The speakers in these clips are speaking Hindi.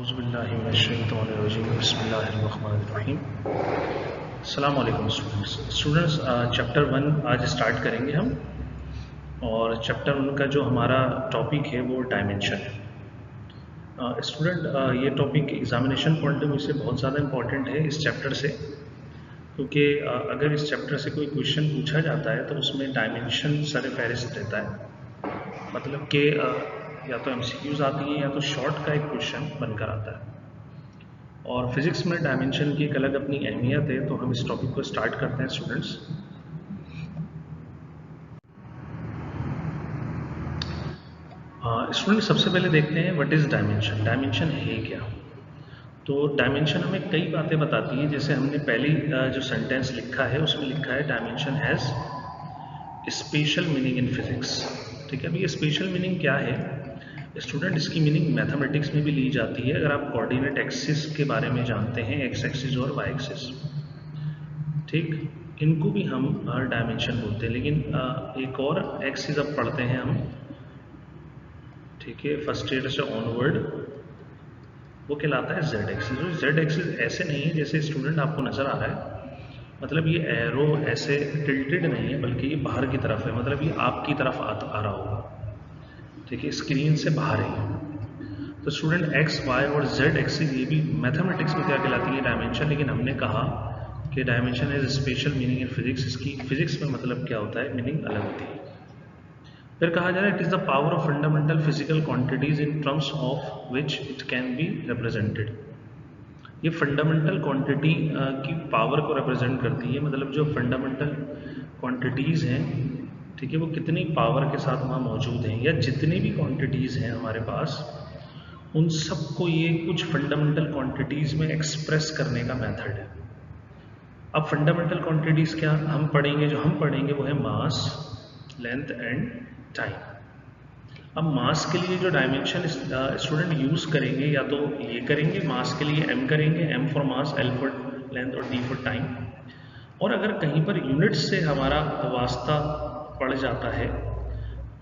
औज़ुबिल्लाहिमिनश्शैतानिर्रजीम बिस्मिल्लाहिर्रहमानिर्रहीम। अस्सलाम वालेकुम स्टूडेंट्स। चैप्टर 1 आज स्टार्ट करेंगे हम, और चैप्टर 1 का जो हमारा टॉपिक है वो डायमेंशन है। स्टूडेंट, ये topic examination point of view से बहुत ज़्यादा इंपॉर्टेंट है इस चैप्टर से, क्योंकि अगर इस चैप्टर से कोई क्वेश्चन पूछा जाता है तो उसमें डायमेंशन सरफहरिस्त रहता है। मतलब कि या तो MCQs आती हैं या तो शॉर्ट का एक क्वेश्चन बनकर आता है। और फिजिक्स में डायमेंशन की एक अलग अपनी अहमियत है, तो हम इस टॉपिक को स्टार्ट करते हैं स्टूडेंट्स। स्टूडेंट, सबसे पहले देखते हैं व्हाट इज डायमेंशन। डायमेंशन है क्या? तो डायमेंशन हमें कई बातें बताती है। जैसे हमने पहली जो सेंटेंस लिखा है उसमें लिखा है dimension has special meaning in physics. ठीक है, अभी ये स्पेशल मीनिंग क्या है स्टूडेंट? इसकी मीनिंग मैथमेटिक्स में भी ली जाती है। अगर आप कोऑर्डिनेट एक्सिस के बारे में जानते हैं, एक्स एक्सिस और वाई एक्सिस, ठीक, इनको भी हम डायमेंशन बोलते हैं। लेकिन एक और एक्सिस अब पढ़ते हैं हम, ठीक है, फर्स्ट ईयर से ऑनवर्ड, वो कहलाता है जेड एक्सिस। और जेड एक्सिस ऐसे नहीं है जैसे स्टूडेंट आपको नज़र आ रहा है। मतलब ये एरो ऐसे टिल्टेड नहीं है, बल्कि ये बाहर की तरफ है। मतलब ये आपकी तरफ आ रहा होगा, ठीक है, स्क्रीन से बाहर है। तो स्टूडेंट एक्स वाई और जेड एक्सिस ये भी मैथमेटिक्स में क्या कहलाती है? डायमेंशन। लेकिन हमने कहा कि dimension is special meaning in physics. इसकी फिजिक्स में मतलब क्या होता है, मीनिंग अलग होती है। फिर कहा जा रहा है it is the power of fundamental physical quantities in terms of which it can be represented. ये फंडामेंटल क्वांटिटी की पावर को रिप्रेजेंट करती है। मतलब जो फंडामेंटल क्वांटिटीज़ हैं, ठीक है, वो कितनी पावर के साथ वहाँ मौजूद हैं, या जितनी भी क्वांटिटीज़ हैं हमारे पास, उन सबको ये कुछ फंडामेंटल क्वांटिटीज़ में एक्सप्रेस करने का मेथड है। अब फंडामेंटल क्वांटिटीज़ क्या हम पढ़ेंगे? जो हम पढ़ेंगे वो है मास, लेंथ एंड टाइम। अब मास के लिए जो डायमेंशन स्टूडेंट यूज़ करेंगे, या तो ये करेंगे, मास के लिए m करेंगे, m for mass, l for length और d फॉर टाइम। और अगर कहीं पर यूनिट्स से हमारा वास्ता पड़ जाता है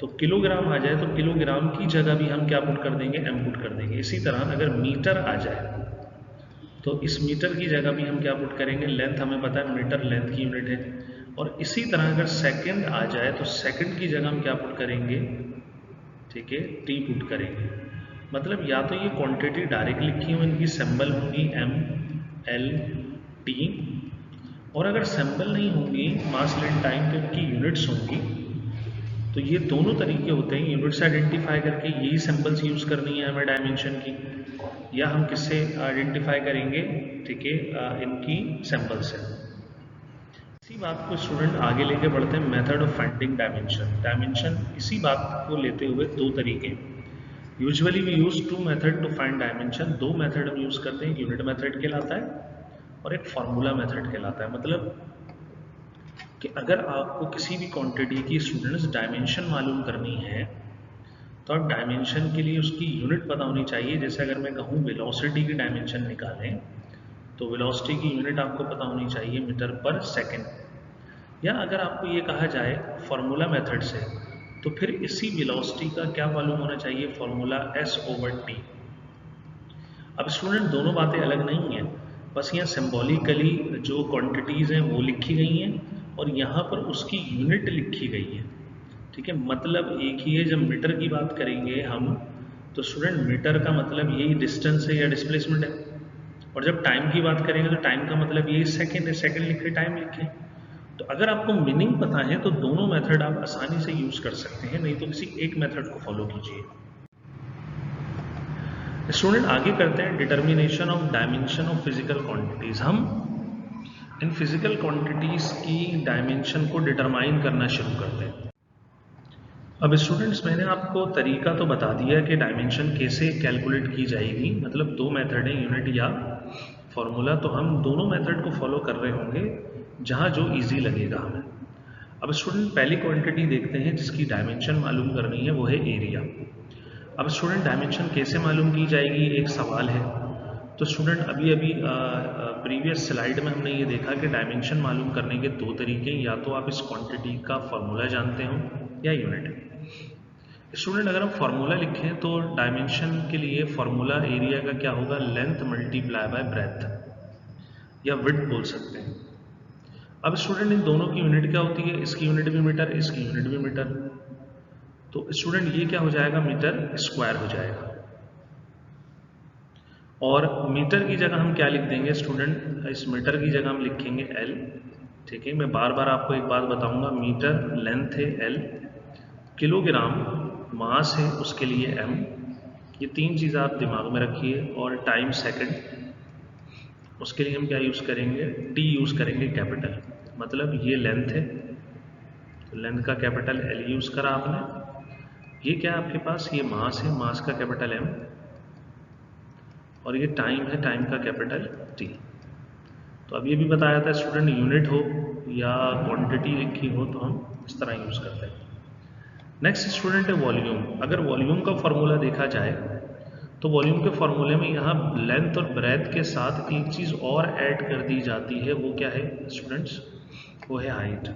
तो किलोग्राम आ जाए तो किलोग्राम की जगह भी हम क्या पुट कर देंगे? m पुट कर देंगे। इसी तरह अगर मीटर आ जाए तो इस मीटर की जगह भी हम क्या पुट करेंगे? लेंथ हमें पता है, मीटर लेंथ की यूनिट है। और इसी तरह अगर सेकंड आ जाए तो सेकंड की जगह हम क्या पुट करेंगे? ठीक है, टी पुट करेंगे। मतलब या तो ये क्वांटिटी डायरेक्ट लिखी हो, इनकी सिंबल होंगी m, l, t, और अगर सिंबल नहीं होंगी मास, लेंथ, टाइम, तो इनकी यूनिट्स होंगी। तो ये दोनों तरीके होते हैं, यूनिट्स आइडेंटिफाई करके यही सिंबल्स यूज करनी है हमें डायमेंशन की, या हम किससे आइडेंटिफाई करेंगे? ठीक है, इनकी सिंबल से। इसी बात को स्टूडेंट आगे लेके बढ़ते हैं, method of finding dimension. Dimension इसी बात को लेते हुए दो तरीके, usually we use two method to find dimension. दो मेथड हम यूज करते हैं, यूनिट मेथड कहलाता है और एक फार्मूला मेथड कहलाता है। मतलब कि अगर आपको किसी भी क्वांटिटी की स्टूडेंट्स डायमेंशन मालूम करनी है तो आप डायमेंशन के लिए उसकी यूनिट पता होनी चाहिए। जैसे अगर मैं कहूँ वेलोसिटी की डायमेंशन निकालें, तो वेलोसिटी की यूनिट आपको पता होनी चाहिए मीटर पर सेकेंड। या अगर आपको ये कहा जाए फॉर्मूला मेथड से, तो फिर इसी वेलोसिटी का क्या मालूम होना चाहिए? Formula S/T। अब स्टूडेंट दोनों बातें अलग नहीं हैं, बस यहाँ सिंबॉलिकली जो क्वांटिटीज़ हैं वो लिखी गई हैं और यहाँ पर उसकी यूनिट लिखी गई है। ठीक है, मतलब एक ही है। जब मीटर की बात करेंगे हम, तो स्टूडेंट मीटर का मतलब यही डिस्टेंस है या डिस्प्लेसमेंट है। और जब टाइम की बात करेंगे तो टाइम का मतलब यही सेकेंड है, सेकेंड लिखे, टाइम लिखे। तो अगर आपको मीनिंग पता है तो दोनों मेथड आप आसानी से यूज कर सकते हैं, नहीं तो किसी एक मेथड को फॉलो कीजिए। स्टूडेंट आगे करते हैं determination of dimension of physical quantities. हम इन फिजिकल क्वांटिटीज की डायमेंशन को डिटरमाइन करना शुरू करते हैं। अब स्टूडेंट्स मैंने आपको तरीका तो बता दिया कि डायमेंशन कैसे कैलकुलेट की जाएगी। मतलब दो मेथड है, यूनिट या फॉर्मूला। तो हम दोनों मेथड को फॉलो कर रहे होंगे जहाँ जो इजी लगेगा हमें। अब स्टूडेंट पहली क्वांटिटी देखते हैं जिसकी डायमेंशन मालूम करनी है, वो है एरिया। अब स्टूडेंट डायमेंशन कैसे मालूम की जाएगी, एक सवाल है। तो स्टूडेंट अभी अभी प्रीवियस स्लाइड में हमने ये देखा कि डायमेंशन मालूम करने के दो तरीके, या तो आप इस क्वांटिटी का फॉर्मूला जानते हो या यूनिट। स्टूडेंट अगर हम फॉर्मूला लिखें तो डायमेंशन के लिए फॉर्मूला एरिया का क्या होगा, लेंथ मल्टीप्लाई बाय ब्रेथ या विड्थ बोल सकते हैं। अब स्टूडेंट इन दोनों की यूनिट क्या होती है, इसकी यूनिट भी मीटर, इसकी यूनिट भी मीटर, तो स्टूडेंट ये क्या हो जाएगा, मीटर स्क्वायर हो जाएगा। और मीटर की जगह हम क्या लिख देंगे स्टूडेंट, इस मीटर की जगह हम लिखेंगे एल। ठीक है, मैं बार बार आपको एक बात बताऊंगा, मीटर लेंथ है एल, किलोग्राम मास है उसके लिए एम, ये तीन चीज़ आप दिमाग में रखिए। और टाइम सेकंड, उसके लिए हम क्या यूज़ करेंगे, टी यूज़ करेंगे कैपिटल, मतलब ये लेंथ है तो लेंथ का कैपिटल एल यूज़ करा आपने। ये क्या है आपके पास, ये मास है, मास का कैपिटल एम, और ये टाइम है, टाइम का कैपिटल टी। तो अब ये भी बताया था स्टूडेंट, यूनिट हो या क्वांटिटी लिखी हो तो हम इस तरह यूज़ करते हैं। नेक्स्ट स्टूडेंट है वॉल्यूम। अगर वॉल्यूम का फॉर्मूला देखा जाए तो वॉल्यूम के फॉर्मूले में यहाँ लेंथ और ब्रेथ के साथ एक चीज़ और ऐड कर दी जाती है, वो क्या है स्टूडेंट्स, वो है हाइट।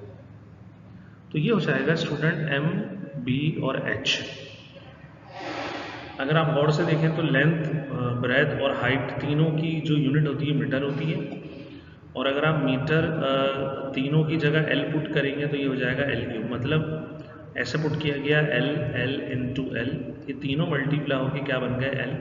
तो ये हो जाएगा स्टूडेंट एम, बी और एच। अगर आप गौर से देखें तो लेंथ, ब्रेथ और हाइट तीनों की जो यूनिट होती है मीटर होती है, और अगर आप मीटर तीनों की जगह एल पुट करेंगे तो ये हो जाएगा एल क्यूब, मतलब ऐसे पुट किया गया एल एल इंटू एल, ये तीनों मल्टीप्लाई होकर क्या बन गए, एल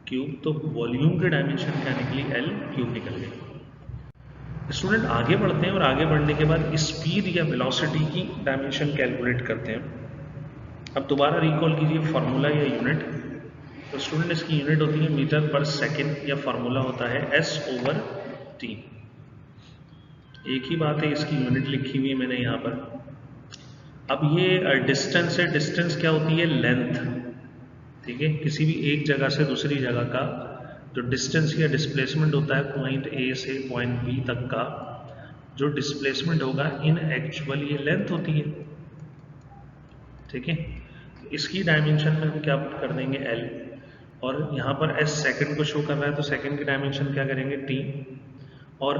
क्यूब। तो वॉल्यूम के डायमेंशन क्या निकली, एल क्यूब निकल गई। स्टूडेंट आगे बढ़ते हैं और आगे बढ़ने के बाद स्पीड या वेलोसिटी की डायमेंशन कैलकुलेट करते हैं। अब दोबारा रिकॉल कीजिए फॉर्मूला या यूनिट। तो स्टूडेंट इसकी यूनिट होती है मीटर पर सेकेंड, या फॉर्मूला होता है एस ओवर टी। एक ही बात है, इसकी यूनिट लिखी हुई है मैंने यहाँ पर। अब ये डिस्टेंस है, डिस्टेंस क्या होती है, लेंथ। ठीक है, किसी भी एक जगह से दूसरी जगह का जो डिस्टेंस या डिस्प्लेसमेंट होता है पॉइंट ए से पॉइंट बी तक का जो डिस्प्लेसमेंट होगा इन एक्चुअल ये लेंथ होती है। ठीक है, इसकी डायमेंशन में हम क्या पुट कर देंगे, एल, और यहाँ पर एस सेकंड को शो कर रहा है तो सेकंड की डायमेंशन क्या करेंगे, टी। और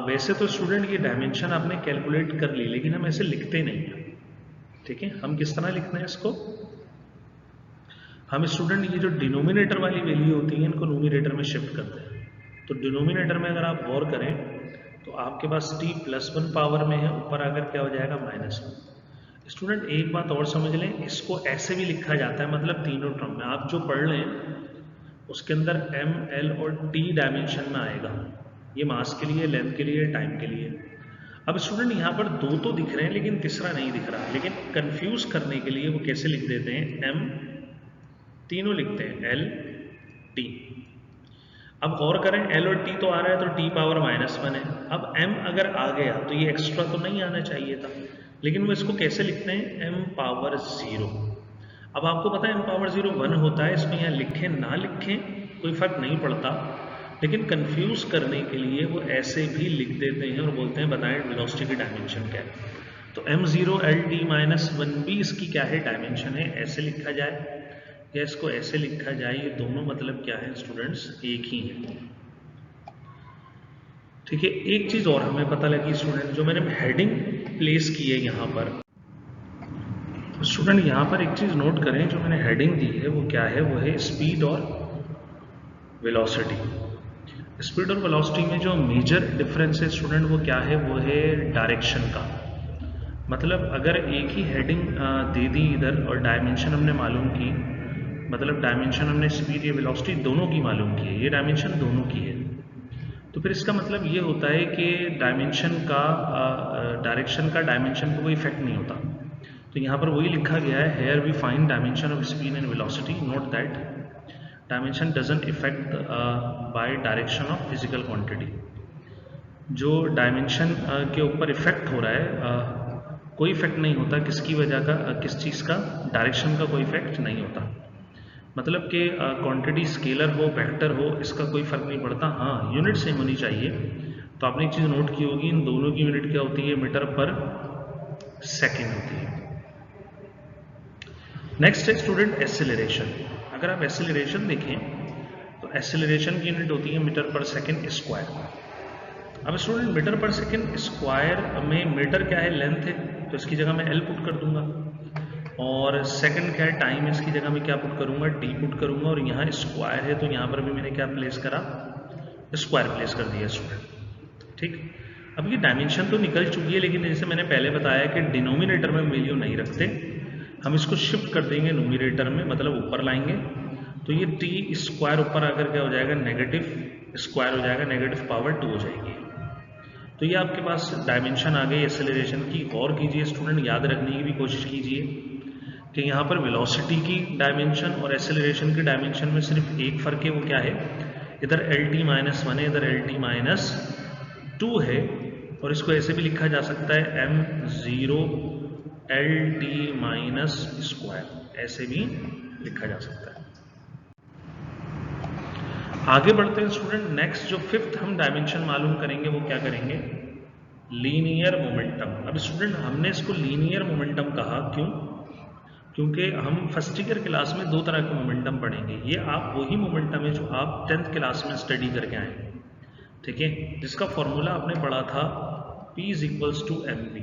वैसे तो स्टूडेंट ये डायमेंशन आपने कैलकुलेट कर ली, लेकिन हम ऐसे लिखते नहीं हैं। ठीक है, हम किस तरह लिखते हैं इसको, हम स्टूडेंट ये जो डिनोमिनेटर वाली वैल्यू होती है इनको नोमिनेटर में शिफ्ट करते हैं। तो डिनोमिनेटर में अगर आप गौर करें तो आपके पास t +1 पावर में है, ऊपर आकर क्या हो जाएगा, -1। स्टूडेंट एक बात और समझ लें, इसको ऐसे भी लिखा जाता है, मतलब तीनों टर्म में आप जो पढ़ लें उसके अंदर m, l और t डायमेंशन में आएगा। ये मास के लिए, लेंथ के लिए, टाइम के लिए। अब स्टूडेंट यहाँ पर दो तो दिख रहे हैं लेकिन तीसरा नहीं दिख रहा, लेकिन कंफ्यूज करने के लिए वो कैसे लिख देते हैं, m, तीनों लिखते हैं l, t। अब गौर करें l और t तो आ रहा है तो t पावर -1 है। अब m अगर आ गया तो ये एक्स्ट्रा तो नहीं आना चाहिए था, लेकिन वो इसको कैसे लिखते हैं, m पावर 0। अब आपको पता है m पावर 0 1 होता है, इसको यहाँ लिखें ना लिखें कोई फर्क नहीं पड़ता, लेकिन कंफ्यूज करने के लिए वो ऐसे भी लिख देते हैं और बोलते हैं बताएं वेलोसिटी की डायमेंशन क्या है। तो m0 LT -1 भी इसकी क्या है, डायमेंशन है। ऐसे लिखा जाए या इसको ऐसे लिखा जाए, ये दोनों मतलब क्या है स्टूडेंट्स, एक ही है। ठीक है, एक चीज और हमें पता लगी स्टूडेंट, जो मैंने हेडिंग प्लेस की है यहाँ पर, तो स्टूडेंट यहाँ पर एक चीज नोट करें, जो मैंने हेडिंग दी है वो क्या है, वो है स्पीड और वेलोसिटी। स्पीड और वेलोसिटी में जो मेजर डिफरेंस है स्टूडेंट वो क्या है, वो है डायरेक्शन का। मतलब अगर एक ही हेडिंग दे दी इधर और डायमेंशन हमने मालूम की, मतलब डायमेंशन हमने स्पीड या वेलोसिटी दोनों की मालूम की है, ये डायमेंशन दोनों की है, तो फिर इसका मतलब ये होता है कि डायमेंशन का डायरेक्शन का डायमेंशन को कोई इफेक्ट नहीं होता। तो यहाँ पर वही लिखा गया है, here we find dimension of speed and velocity, note that dimension doesn't effect by direction of physical quantity. जो डायमेंशन के ऊपर इफेक्ट हो रहा है कोई इफेक्ट नहीं होता, किसकी वजह का, किस चीज़ का, डायरेक्शन का कोई इफेक्ट नहीं होता। मतलब कि क्वांटिटी स्केलर हो, वेक्टर हो, इसका कोई फर्क नहीं पड़ता। हाँ, यूनिट सेम होनी चाहिए। तो आपने एक चीज़ नोट की होगी, इन दोनों की यूनिट क्या होती है, मीटर पर सेकेंड होती है। नेक्स्ट है स्टूडेंट एक्सेलरेशन। अगर आप एक्सेलरेशन देखें तो एक्सेलरेशन की यूनिट होती है मीटर पर सेकेंड स्क्वायर। अब स्टूडेंट मीटर पर सेकेंड स्क्वायर में मीटर क्या है, लेंथ है, तो इसकी जगह मैं एल पुट कर दूंगा। और सेकंड क्या है, टाइम, इसकी जगह मैं क्या पुट करूंगा, टी पुट करूंगा, और यहाँ स्क्वायर है तो यहाँ पर भी मैंने क्या प्लेस करा, स्क्वायर प्लेस कर दिया स्टूडेंट। ठीक, अब ये डायमेंशन तो निकल चुकी है, लेकिन जैसे मैंने पहले बताया कि डिनोमिनेटर में वैल्यू नहीं रखते, हम इसको शिफ्ट कर देंगे न्यूमिनेटर में, मतलब ऊपर लाएंगे। तो ये टी स्क्वायर ऊपर आकर क्या हो जाएगा, नेगेटिव स्क्वायर हो जाएगा, नेगेटिव पावर 2 हो जाएगी। तो ये आपके पास डायमेंशन आ गई एक्सेलरेशन की। गौर कीजिए स्टूडेंट, याद रखने की भी कोशिश कीजिए कि यहाँ पर वेलोसिटी की डायमेंशन और एक्सेलरेशन की डायमेंशन में सिर्फ एक फर्क है, वो क्या है, इधर एल टी माइनस 1 है, इधर एल टी माइनस 2 है, और इसको ऐसे भी लिखा जा सकता है m0 L T minus square, ऐसे भी लिखा जा सकता है। आगे बढ़ते हैं स्टूडेंट, नेक्स्ट जो फिफ्थ हम डायमेंशन मालूम करेंगे वो क्या करेंगे, लीनियर मोमेंटम। अब स्टूडेंट हमने इसको लीनियर मोमेंटम कहा, क्यों, क्योंकि हम फर्स्ट ईयर क्लास में दो तरह के मोमेंटम पढ़ेंगे। ये आप वही मोमेंटम है जो आप 10th क्लास में स्टडी करके आए, ठीक है, जिसका फॉर्मूला आपने पढ़ा था P is equals to mv,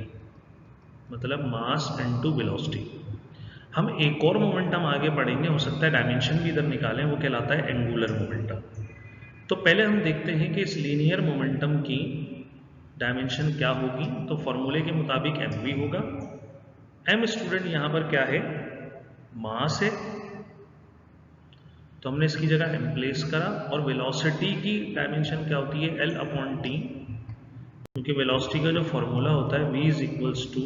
मतलब मास इनटू वेलोसिटी। हम एक और मोमेंटम आगे पढ़ेंगे, हो सकता है डायमेंशन भी इधर निकालें, वो कहलाता है एंगुलर मोमेंटम। तो पहले हम देखते हैं कि इस लीनियर मोमेंटम की डायमेंशन क्या होगी। तो फॉर्मूले के मुताबिक mv होगा। m स्टूडेंट यहाँ पर क्या है, मास है, तो हमने इसकी जगह m प्लेस करा। और वेलोसिटी की डायमेंशन क्या होती है, l अपॉन टी, क्योंकि वेलोसिटी का जो फॉर्मूला होता है v is equals to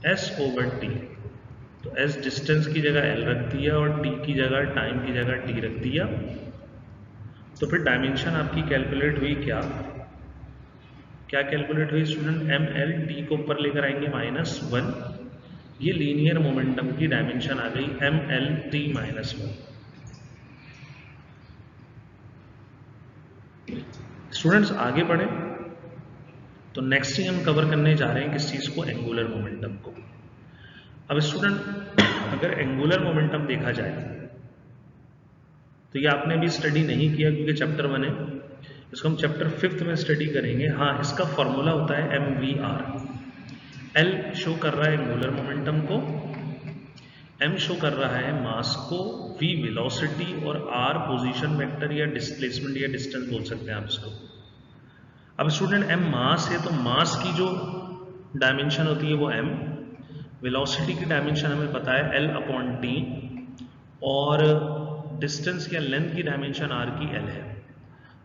s over t. तो s डिस्टेंस की जगह l रख दिया और t की जगह, टाइम की जगह t रख दिया। तो फिर डायमेंशन आपकी कैलकुलेट हुई, क्या कैलकुलेट हुई स्टूडेंट, ml, t को ऊपर लेकर आएंगे -1, ये लीनियर मोमेंटम की डायमेंशन आ गई ml t -1। स्टूडेंट्स आगे बढ़े तो नेक्स्ट ही हम कवर करने जा रहे हैं किस चीज को, एंगुलर मोमेंटम को। अब स्टूडेंट अगर एंगुलर मोमेंटम देखा जाए तो ये आपने अभी स्टडी नहीं किया क्योंकि चैप्टर 1 है, इसको हम चैप्टर 5th में स्टडी करेंगे। हाँ, इसका फॉर्मूला होता है mvr। l शो कर रहा है एंगुलर मोमेंटम को, m शो कर रहा है मास को, v वेलोसिटी, और r पोजीशन वेक्टर या डिस्प्लेसमेंट या डिस्टेंस बोल सकते हैं आप इसको। अब स्टूडेंट m मास है, तो मास की जो डायमेंशन होती है वो m, वेलोसिटी की डायमेंशन हमें पता है l अपॉन टी, और डिस्टेंस या लेंथ की डायमेंशन r की l है।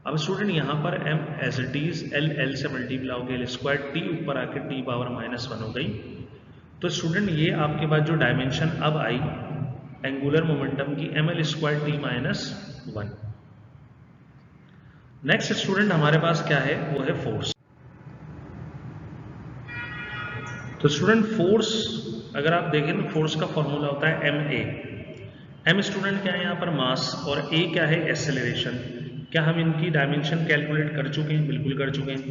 अब स्टूडेंट यहाँ पर m as it is l से मल्टीप्लाई हो गया, स्क्वायर टी ऊपर आके t पावर -1 हो गई। तो स्टूडेंट ये आपके पास जो डायमेंशन अब आई एंगुलर मोमेंटम की, ml square t -1। Next student हमारे पास क्या है, वो है फोर्स। तो स्टूडेंट फोर्स अगर आप देखें तो फोर्स का फॉर्मूला होता है ma। m स्टूडेंट क्या है यहाँ पर, मास, और a क्या है, एक्सेलरेशन। क्या हम इनकी डायमेंशन कैलकुलेट कर चुके हैं, बिल्कुल कर चुके हैं।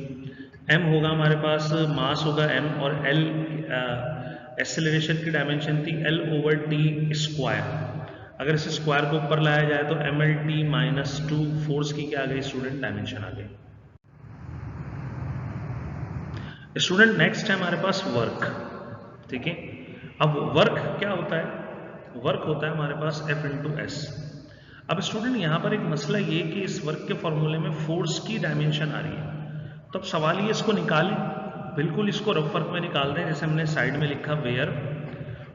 m होगा हमारे पास, मास होगा m, और l एक्सेलरेशन की डायमेंशन थी l ओवर टी स्क्वायर। अगर इस स्क्वायर को ऊपर लाया जाए तो mlt -2, फोर्स की क्या आ गई स्टूडेंट, डायमेंशन आ गई। स्टूडेंट नेक्स्ट है हमारे पास वर्क, ठीक है। अब वर्क क्या होता है, वर्क होता है हमारे पास F इंटू एस। अब स्टूडेंट यहाँ पर एक मसला ये कि इस वर्क के फॉर्मूले में फोर्स की डायमेंशन आ रही है, तो अब सवाल ये इसको निकालें, बिल्कुल इसको रफ वर्क में निकाल दें। जैसे हमने साइड में लिखा वेयर,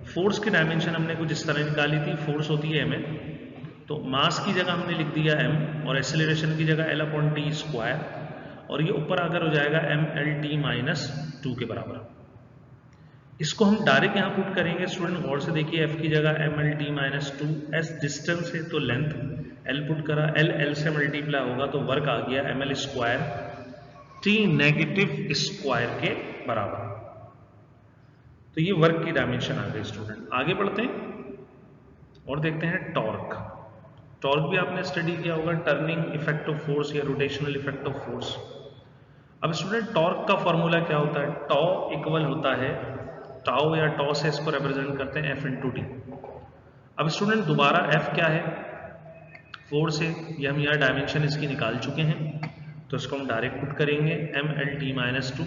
फोर्स की डायमेंशन हमने कुछ इस तरह निकाली थी, फोर्स होती है mn, तो मास की जगह हमने लिख दिया m, और एक्सेलरेशन की जगह l अपॉन टी स्क्वायर, और ये ऊपर आकर हो जाएगा mlt -2 के बराबर। इसको हम डायरेक्ट यहाँ पुट करेंगे स्टूडेंट, गौर से देखिए, f की जगह mlt -2, s डिस्टेंस है तो लेंथ, l पुट करा, l से मल्टीप्लाई होगा तो वर्क आ गया ml square t negative square के बराबर। तो ये वर्क की डायमेंशन आ गई स्टूडेंट। आगे बढ़ते हैं और देखते हैं टॉर्क। टॉर्क भी आपने स्टडी किया होगा, टर्निंग इफेक्ट ऑफ फोर्स या रोटेशनल इफेक्ट ऑफ फोर्स। अब स्टूडेंट टॉर्क का फॉर्मूला क्या होता है, टॉ इक्वल होता है, टाउ या टॉ से इसको रिप्रेजेंट करते हैं F इंटू टी। अब स्टूडेंट दोबारा F क्या है, फोर्स है, ये हम यहाँ डायमेंशन इसकी निकाल चुके हैं, तो इसको हम डायरेक्ट पुट करेंगे mlt -2।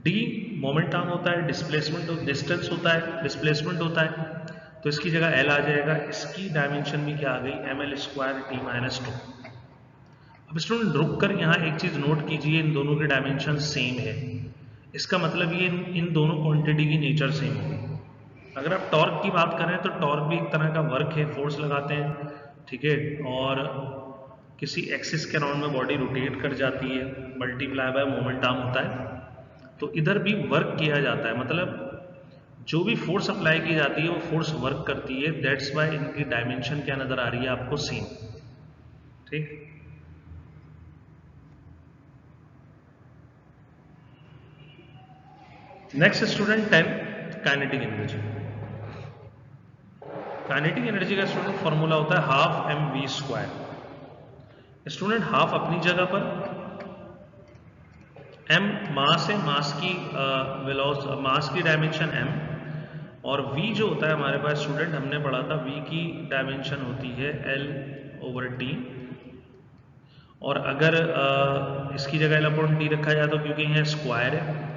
डी मोमेंट आर्म होता है, डिस्प्लेसमेंट डिस्टेंस होता है, डिस्प्लेसमेंट होता है, तो इसकी जगह एल आ जाएगा। इसकी डायमेंशन भी क्या आ गई, m l square t minus 2। अब स्टूडेंट रुक कर यहाँ एक चीज नोट कीजिए, इन दोनों के डायमेंशन सेम है। इसका मतलब ये इन दोनों क्वांटिटी की नेचर सेम होगी। अगर आप टॉर्क की बात करें तो टॉर्क भी एक तरह का वर्क है, फोर्स लगाते हैं, ठीक है, और किसी एक्सिस के अराउंड में बॉडी रोटेट कर जाती है, मल्टीप्लाई बाय मोमेंट आर्म होता है। तो इधर भी वर्क किया जाता है, मतलब जो भी फोर्स अप्लाई की जाती है वो फोर्स वर्क करती है। दैट्स वाई इनकी डायमेंशन क्या नजर आ रही है आपको, सेम। ठीक, next student 10 kinetic energy. Kinetic energy का स्टूडेंट फॉर्मूला होता है half m v square. Student half अपनी जगह पर, एम मास है, मास की डायमेंशन एम, और v जो होता है हमारे पास स्टूडेंट हमने पढ़ा था v की डायमेंशन होती है l ओवर t। और अगर इसकी जगह l अपॉन t रखा जाए तो क्योंकि यहाँ स्क्वायर है,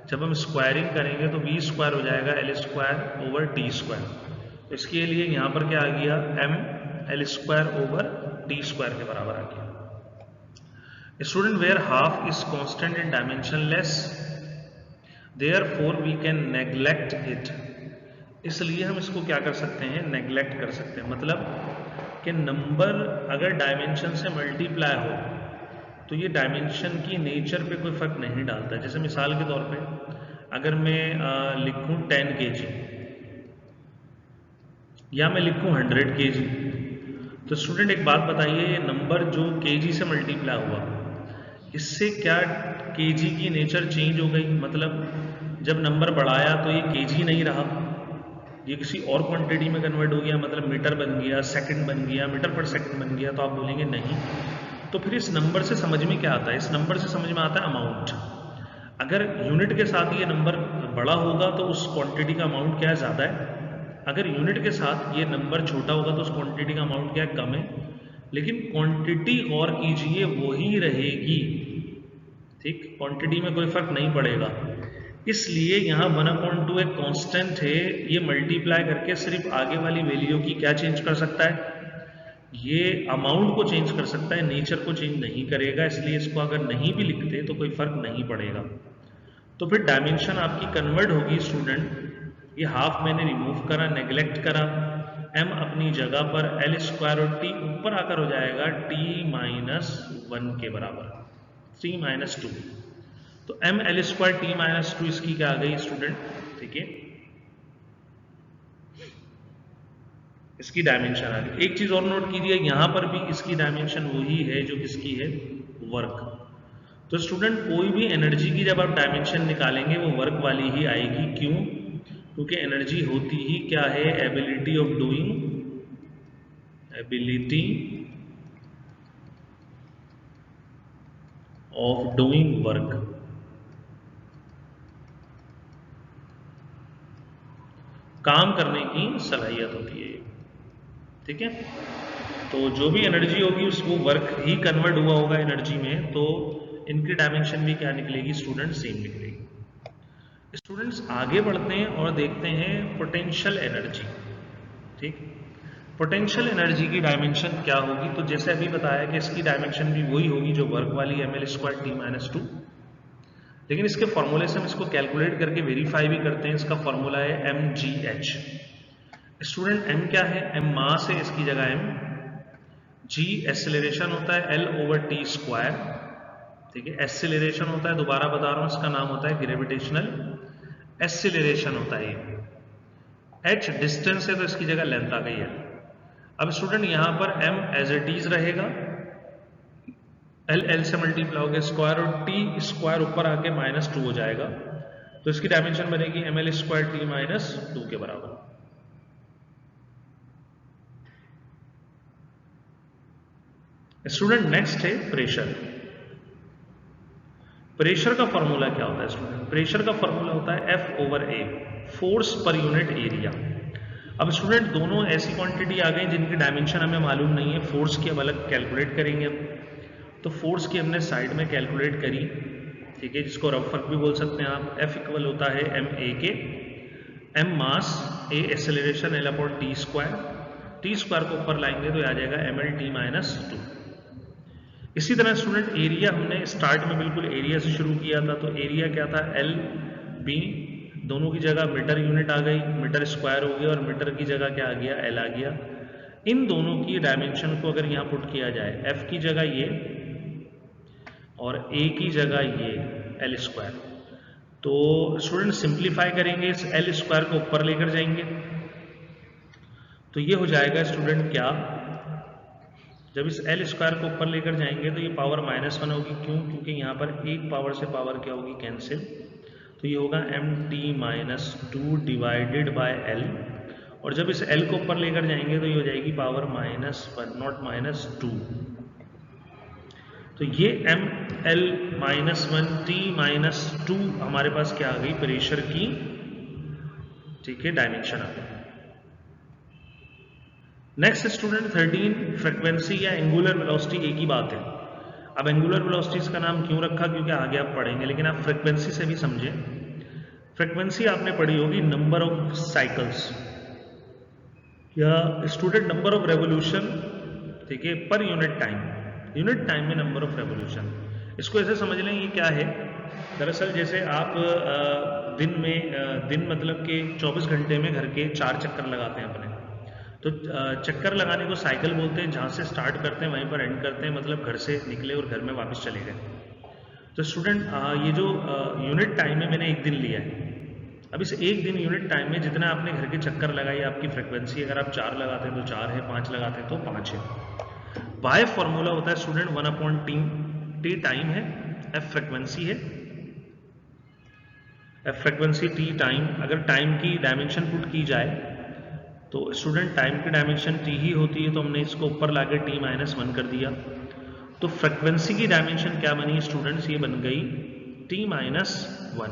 जब हम स्क्वायरिंग करेंगे तो v स्क्वायर हो जाएगा l square over t square. तो इसके लिए यहाँ पर क्या आ गया, m l square over t square के बराबर आ गया। Student where half is constant in dimensionless, therefore we can neglect it. इसलिए हम इसको क्या कर सकते हैं, नेग्लेक्ट कर सकते हैं। मतलब कि नंबर अगर डायमेंशन से मल्टीप्लाई हो तो ये डायमेंशन की नेचर पे कोई फर्क नहीं डालता। जैसे मिसाल के तौर पे अगर मैं लिखूं 10 kg या मैं लिखूं 100 kg, तो स्टूडेंट एक बात बताइए, ये नंबर जो kg से मल्टीप्लाई हुआ, इससे क्या kg की नेचर चेंज हो गई? मतलब जब नंबर बढ़ाया तो ये kg नहीं रहा, ये किसी और क्वांटिटी में कन्वर्ट हो गया, मतलब मीटर बन गया, सेकंड बन गया, मीटर पर सेकंड बन गया। तो आप बोलेंगे नहीं। तो फिर इस नंबर से समझ में क्या आता है? इस नंबर से समझ में आता है अमाउंट। अगर यूनिट के साथ ये नंबर बड़ा होगा तो उस क्वांटिटी का अमाउंट क्या है, ज़्यादा है। अगर यूनिट के साथ ये नंबर छोटा होगा तो उस क्वांटिटी का अमाउंट क्या है, कम है। लेकिन क्वांटिटी गौर कीजिए वही रहेगी, ठीक, क्वांटिटी में कोई फर्क नहीं पड़ेगा। इसलिए यहाँ 1/2 एक कांस्टेंट है, ये मल्टीप्लाई करके सिर्फ आगे वाली वैल्यू की क्या चेंज कर सकता है, ये अमाउंट को चेंज कर सकता है, नेचर को चेंज नहीं करेगा। इसलिए इसको अगर नहीं भी लिखते तो कोई फर्क नहीं पड़ेगा। तो फिर डायमेंशन आपकी कन्वर्ट होगी स्टूडेंट, ये हाफ मैंने रिमूव करा, नेग्लेक्ट करा, m अपनी जगह पर, l स्क्वायर और t ऊपर आकर हो जाएगा t माइनस 1 के बराबर, 3 माइनस 2। तो m l square t minus 2 इसकी क्या आ गई स्टूडेंट, ठीक है, इसकी डायमेंशन आ गई। एक चीज और नोट कीजिए, यहां पर भी इसकी डायमेंशन वही है जो किसकी है, वर्क। तो स्टूडेंट कोई भी एनर्जी की जब आप डायमेंशन निकालेंगे वो वर्क वाली ही आएगी। क्यों? क्योंकि एनर्जी होती ही क्या है, ability of doing, ability of doing work. काम करने की सलाहियत होती है, ठीक है। तो जो भी एनर्जी होगी उसको वर्क ही कन्वर्ट हुआ होगा एनर्जी में, तो इनकी डायमेंशन भी क्या निकलेगी स्टूडेंट, सेम निकलेगी। स्टूडेंट्स आगे बढ़ते हैं और देखते हैं पोटेंशियल एनर्जी, ठीक। पोटेंशियल एनर्जी की डायमेंशन क्या होगी? तो जैसे अभी बताया कि इसकी डायमेंशन भी वही होगी जो वर्क वाली, m l square t minus 2। लेकिन इसके फॉर्मूले से हम इसको कैलकुलेट करके वेरीफाई भी करते हैं। इसका फॉर्मूला है m g h. Student m क्या है, m मास है, इसकी जगह m, g एक्सेलरेशन होता है l ओवर टी स्क्वायर, ठीक है। एक्सेलरेशन होता है, दोबारा बता रहा हूं, इसका नाम होता है ग्रेविटेशनल एक्सेलरेशन होता है। h डिस्टेंस है तो इसकी जगह लेंथ आ गई है। अब स्टूडेंट यहां पर m एज इट इज रहेगा, l से मल्टीप्लाई हो गया स्क्वायर, और t स्क्वायर ऊपर आके माइनस 2 हो जाएगा। तो इसकी डायमेंशन बनेगी m l square t minus 2 के बराबर। स्टूडेंट नेक्स्ट है प्रेशर। प्रेशर का फॉर्मूला क्या होता है स्टूडेंट? प्रेशर का फॉर्मूला होता है F over A, force per unit area. अब स्टूडेंट दोनों ऐसी क्वांटिटी आ गई जिनकी डायमेंशन हमें मालूम नहीं है, फोर्स की हम अलग कैलकुलेट करेंगे। तो फोर्स की हमने साइड में कैलकुलेट करी, ठीक है, जिसको रफ वर्क भी बोल सकते हैं आप। F इक्वल होता है एम ए के, m mass, a acceleration, l upon T square. T square को ऊपर लाएंगे तो आ जाएगा ml/t-2। इसी तरह स्टूडेंट एरिया हमने स्टार्ट में बिल्कुल एरिया से शुरू किया था, तो एरिया क्या था, एल बी, दोनों की जगह मीटर यूनिट आ गई, मीटर स्क्वायर हो गया, और मीटर की जगह क्या आ गया, एल आ गया। इन दोनों की डायमेंशन को अगर यहाँ पुट किया जाए, एफ की जगह ये और ए की जगह ये एल स्क्वायर, तो स्टूडेंट सिंप्लीफाई करेंगे, इस एल स्क्वायर को ऊपर लेकर जाएंगे, तो ये हो जाएगा स्टूडेंट क्या, जब इस एल स्क्वायर को ऊपर लेकर जाएंगे तो ये पावर -1 होगी। क्यों? क्योंकि यहाँ पर एक पावर से पावर क्या होगी, कैंसिल, तो ये होगा mt-2 डिवाइडेड बाय एल, और जब इस एल को ऊपर लेकर जाएंगे तो ये हो जाएगी पावर -1 नॉट -2। तो ये ml-1t-2 हमारे पास क्या आ गई, प्रेशर की, ठीक है, डायमेंशन आ गई। नेक्स्ट स्टूडेंट 13, फ्रीक्वेंसी या एंगुलर वेलोसिटी, एक ही बात है। अब एंगुलर वेलोसिटीज का नाम क्यों रखा, क्योंकि आगे आप पढ़ेंगे, लेकिन आप फ्रीक्वेंसी से भी समझें। फ्रीक्वेंसी आपने पढ़ी होगी नंबर ऑफ साइकिल्स या स्टूडेंट नंबर ऑफ रेवोल्यूशन, ठीक है, पर यूनिट टाइम में नंबर ऑफ रेवोल्यूशन। इसको ऐसे समझ लें, ये क्या है, दरअसल जैसे आप दिन मतलब कि 24 घंटे में घर के 4 चक्कर लगाते हैं अपने, तो चक्कर लगाने को साइकिल बोलते हैं। जहाँ से स्टार्ट करते हैं वहीं पर एंड करते हैं, मतलब घर से निकले और घर में वापस चले गए। तो स्टूडेंट ये जो यूनिट टाइम में मैंने एक दिन लिया है, अब इस एक दिन यूनिट टाइम में जितना आपने घर के चक्कर लगाई, आपकी फ्रिक्वेंसी, अगर आप 4 लगाते हैं तो 4 है, 5 लगाते हैं तो 5 है। बाय फॉर्मूला होता है स्टूडेंट 1/t, टी टाइम है, एफ फ्रिक्वेंसी है, एफ फ्रिक्वेंसी, टी टाइम। अगर टाइम की डायमेंशन पुट की जाए तो स्टूडेंट टाइम की डायमेंशन टी ही होती है, तो हमने इसको ऊपर लाके t-1 कर दिया, तो फ्रिक्वेंसी की डायमेंशन क्या बनी स्टूडेंट्स, ये बन गई t-1।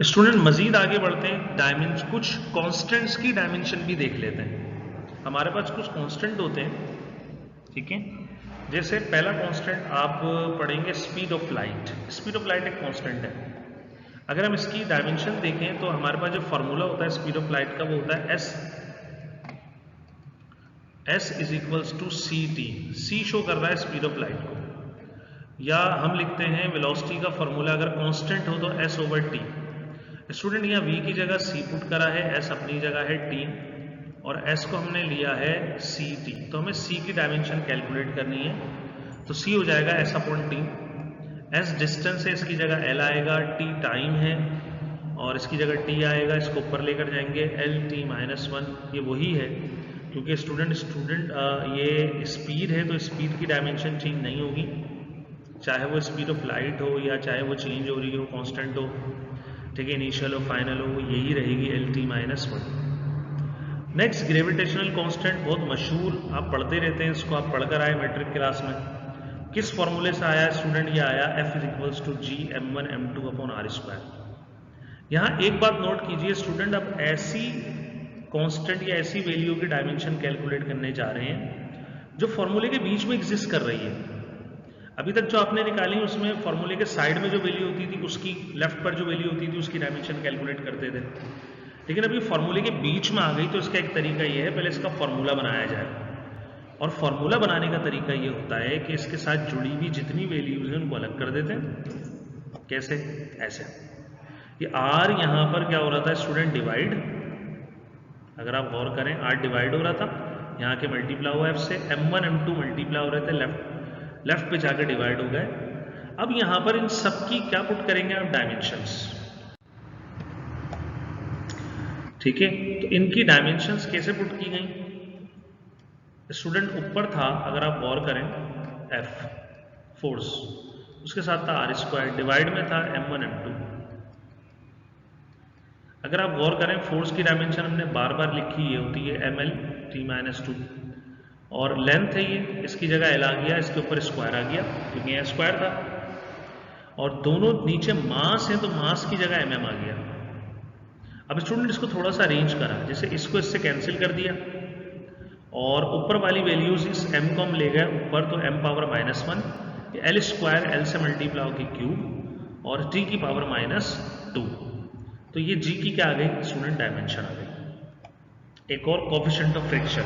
स्टूडेंट मजीद आगे बढ़ते हैं, डायमेंशन, कुछ कांस्टेंट्स की डायमेंशन भी देख लेते हैं। हमारे पास कुछ कांस्टेंट होते हैं, ठीक है, जैसे पहला कांस्टेंट आप पढ़ेंगे speed of light. Speed of light एक कांस्टेंट है। अगर हम इसकी डायमेंशन देखें तो हमारे पास जो फॉर्मूला होता है स्पीड ऑफ लाइट का, वो होता है s is equals to ct। c show कर रहा है स्पीड ऑफ लाइट को, या हम लिखते हैं वेलोसिटी का फॉर्मूला अगर कांस्टेंट हो तो s/t। स्टूडेंट यहाँ v की जगह c पुट करा है, s अपनी जगह है t, और s को हमने लिया है ct, तो हमें c की डायमेंशन कैलकुलेट करनी है, तो c हो जाएगा s/t। s डिस्टेंस है, इसकी जगह l आएगा, t टाइम है और इसकी जगह t आएगा, इसको ऊपर लेकर जाएंगे l-t-1, ये वही है, क्योंकि स्टूडेंट ये स्पीड है तो स्पीड की डायमेंशन चेंज नहीं होगी, चाहे वो स्पीड ऑफ लाइट हो या चाहे वो चेंज हो रही हो, कांस्टेंट हो, ठीक है, इनिशियल हो फाइनल हो, यही रहेगी l-t-1। नेक्स्ट ग्रेविटेशनल कांस्टेंट, बहुत मशहूर, आप पढ़ते रहते हैं, इसको आप पढ़कर आए मैट्रिक क्लास में। किस फॉर्मूले से आया स्टूडेंट, ये आया F is equals to G m1m2/r²। यहाँ एक बात नोट कीजिए स्टूडेंट, अब ऐसी कांस्टेंट या ऐसी वैल्यू की डायमेंशन कैलकुलेट करने जा रहे हैं जो फॉर्मूले के बीच में एग्जिस्ट कर रही है। अभी तक जो आपने निकाली उसमें फॉर्मूले के साइड में जो वैल्यू होती थी, उसकी लेफ्ट पर जो वैल्यू होती थी उसकी डायमेंशन कैलकुलेट करते थे, लेकिन अभी फॉर्मूले के बीच में आ गई, तो इसका एक तरीका ये है, पहले इसका फॉर्मूला बनाया जाए, और फॉर्मूला बनाने का तरीका ये होता है कि इसके साथ जुड़ी हुई जितनी वैल्यूज हैं उनको अलग कर देते हैं। कैसे? ऐसे, ये r यहाँ पर क्या हो रहा था स्टूडेंट, डिवाइड, अगर आप गौर करें r डिवाइड हो रहा था, यहाँ के मल्टीप्लाई हुआ f से, m1 m2 मल्टीप्लाई हो रहे थे, लेफ्ट पे जाकर डिवाइड हो गए। अब यहाँ पर इन सब की क्या पुट करेंगे आप, डायमेंशंस, ठीक है, तो इनकी डायमेंशंस कैसे पुट की गई स्टूडेंट, ऊपर था अगर आप गौर करें F फोर्स, उसके साथ था r², डिवाइड में था m1 m2। अगर आप गौर करें फोर्स की डायमेंशन हमने बार बार लिखी, ये होती है ml-t-2, और लेंथ है ये, इसकी जगह l आ गया, इसके ऊपर स्क्वायर आ गया क्योंकि यहाँ स्क्वायर था, और दोनों नीचे मास है तो मास की जगह mm आ गया। अब स्टूडेंट इसको थोड़ा सा अरेंज करा, जैसे इसको इससे कैंसिल कर दिया और ऊपर वाली वैल्यूज इस m को हम ले गए ऊपर, तो m power -1, L square l से मल्टीप्लाई होगी क्यूब और t की पावर -2। तो ये g की क्या आ गई स्टूडेंट डायमेंशन आ गई। एक और कोफिशिएंट ऑफ फ्रिक्शन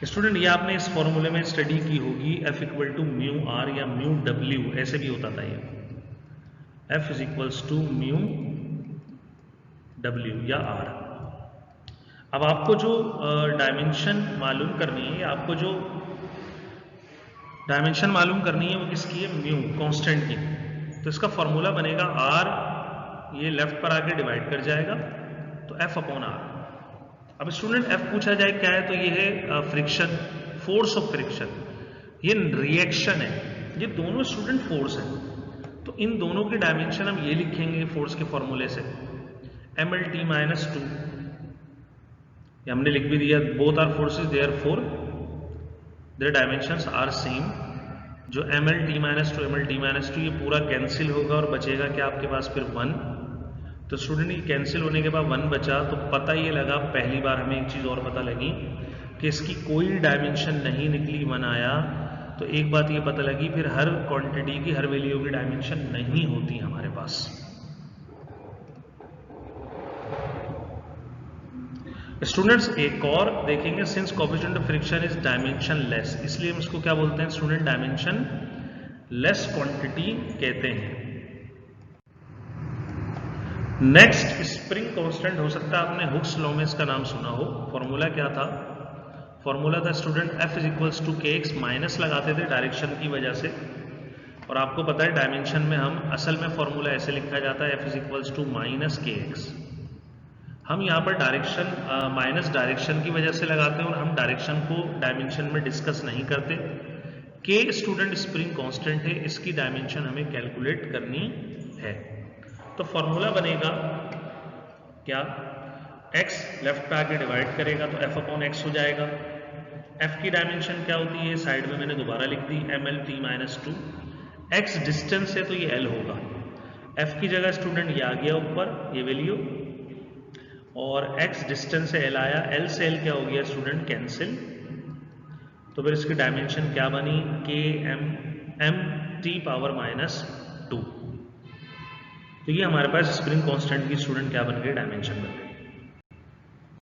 स्टूडेंट, ये आपने इस फॉर्मूले में स्टडी की होगी, F equal to mu r या म्यू डब्ल्यू, ऐसे भी होता था ये, F is equals to mu डब्ल्यू या आर। अब आपको जो डायमेंशन मालूम करनी है, आपको जो डायमेंशन मालूम करनी है वो किसकी है, म्यू कांस्टेंट की। तो इसका फॉर्मूला बनेगा आर, ये लेफ्ट पर आके डिवाइड कर जाएगा, तो F अपॉन आर। अब स्टूडेंट F पूछा जाए क्या है, तो ये है फ्रिक्शन, फोर्स ऑफ फ्रिक्शन, ये रिएक्शन है, ये दोनों स्टूडेंट फोर्स है। तो इन दोनों की डायमेंशन हम ये लिखेंगे फोर्स के फॉर्मूले से, mlt -2, ये हमने लिख भी दिया, both are forces therefore their dimensions are same. जो mlt -2 mlt -2 ये पूरा कैंसिल होगा और बचेगा क्या आपके पास फिर 1। तो स्टूडेंट ये कैंसिल होने के बाद 1 बचा, तो पता ये लगा, पहली बार हमें एक चीज और पता लगी कि इसकी कोई डायमेंशन नहीं निकली, 1 आया। तो एक बात ये पता लगी, फिर हर क्वांटिटी की, हर वैल्यू की डायमेंशन नहीं होती हमारे पास। स्टूडेंट्स एक और देखेंगे, since coefficient of friction is dimension less, इसलिए हम इसको क्या बोलते हैं स्टूडेंट, डायमेंशन लेस क्वांटिटी कहते हैं। नेक्स्ट स्प्रिंग कांस्टेंट हो सकता है आपने हुक्स लॉ में इसका नाम सुना हो। फॉर्मूला क्या था, फॉर्मूला था student F is equals to kx, minus लगाते थे डायरेक्शन की वजह से, और आपको पता है डायमेंशन में हम असल में फॉर्मूला ऐसे लिखा जाता है F is equals to -kx। हम यहाँ पर डायरेक्शन माइनस डायरेक्शन की वजह से लगाते हैं और हम डायरेक्शन को डायमेंशन में डिस्कस नहीं करते। k स्टूडेंट स्प्रिंग कांस्टेंट है, इसकी डायमेंशन हमें कैलकुलेट करनी है। तो फॉर्मूला बनेगा क्या, x लेफ्ट पे आके डिवाइड करेगा तो F अपॉन x हो जाएगा। F की डायमेंशन क्या होती है, साइड में मैंने दोबारा लिख दी, mlt -2, x डिस्टेंस है तो ये l होगा। F की जगह स्टूडेंट ये आ गया ऊपर, ये वैल्यू, और x डिस्टेंस से l आया, l से l क्या हो गया स्टूडेंट, कैंसिल। तो फिर इसकी डायमेंशन क्या बनी, mt पावर -2। तो ये हमारे पास स्प्रिंग कांस्टेंट की स्टूडेंट क्या बन गई, डायमेंशन बन गई।